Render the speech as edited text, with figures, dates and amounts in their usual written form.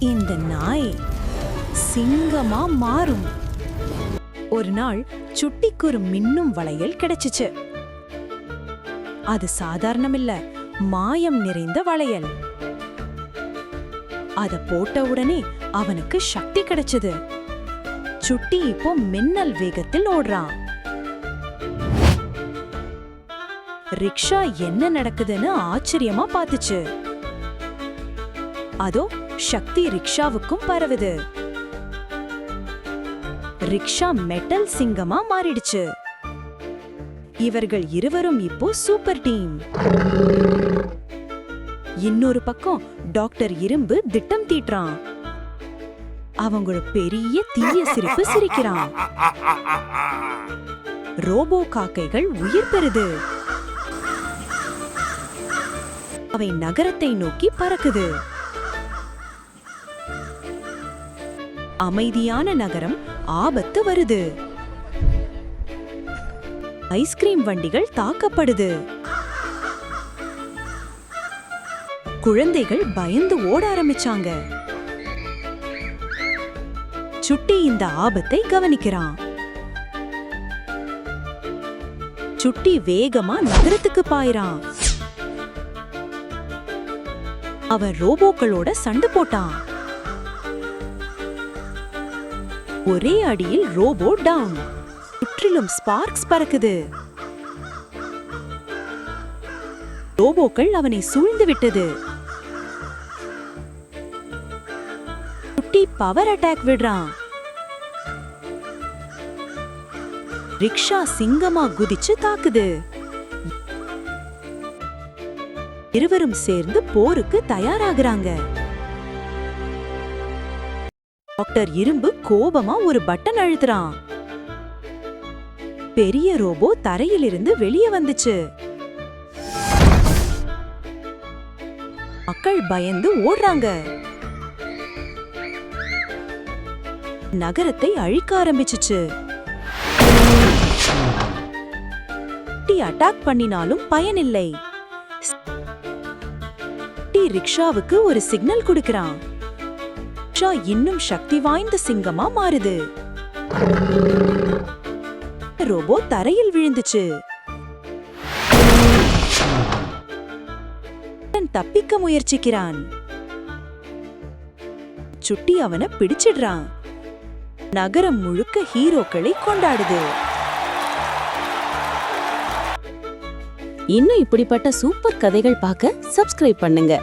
இந்த நாய் சிங்கமா மாறும். ஒரு நாள் சுட்டிக்கு ஒரு மின்னும் வளையல் கிடைச்சிச்சு. அது சாதாரணமில்ல, மாயம் நிறைந்த வளையல். அத போட்ட உடனே அவனுக்கு சக்தி கிடைச்சது. சுட்டி இப்போ மின்னல் வேகத்தில் ஓடுறான். ரிக்ஷா என்ன நடக்குதுன்னு ஆச்சரியமா பாத்துச்சு. அதோ சக்தி ரிக்ஷாவுக்கும் பரவுது. ரிக்ஷா மெட்டல் சிங்கமா மாறிடுச்சு. இவர்கள் இருவரும் இப்போ சூப்பர் டீம். இன்னொரு பக்கம் டாக்டர் இரும்பு திட்டம் தீட்டுறான். அவங்க பெரிய தீய சிரிப்பு சிரிக்கிறான். ரோபோ காக்கைகள் உயிர் பெறுது. அவை நகரத்தை நோக்கி பறக்குது. அமைதியான நகரம் ஆபத்து வருது. ஐஸ்கிரீம் வண்டிகள் தாக்கப்படுது. குழந்தைகள் பயந்து ஓட ஆரம்பிச்சாங்க. சுட்டி இந்த ஆபத்தை கவனிக்கிறான். சுட்டி வேகமா நகரத்துக்கு பாயிறான். அவன் ரோபோக்களோட சண்டை போட்டான். ஒரே அடியில் ரோபோ டவுன். சுற்றிலும் ஸ்பார்க்ஸ் பறக்குது. ரோபோக்கள் அவனை சூழ்ந்து விட்டது. சுட்டி பவர் அட்டாக் விடுறான். ரிக்ஷா சிங்கமா குதிச்சு தாக்குது. இருவரும் சேர்ந்து போருக்கு தயாராகிறாங்க. டாக்டர் இரும்பு கோபமா ஒரு பட்டன் அழுத்துறான். பெரிய ரோபோ தரையிலிருந்து வெளியே வந்துச்சு. மக்கள் பயந்து ஓடுறாங்க. நகரத்தை அழிக்க ஆரம்பிச்சுச்சு. அட்டாக் பண்ணினாலும் பயனில்லை. ரிக்ஷாவுக்கு ஒரு சிக்னல் கொடுக்கறான். ரிக்ஷா இன்னும் சக்தி வாய்ந்த சிங்கமா மாறுது. ரோபோ தரையில் விழுந்துச்சு. தப்பிக்க முயற்சிக்கிறான். சுட்டி அவனை பிடிச்சிடுறான். நகரம் முழுக்க ஹீரோக்களை கொண்டாடுது. இன்னும் இப்படிப்பட்ட சூப்பர் கதைகள் பார்க்க சப்ஸ்கிரைப் பண்ணுங்க.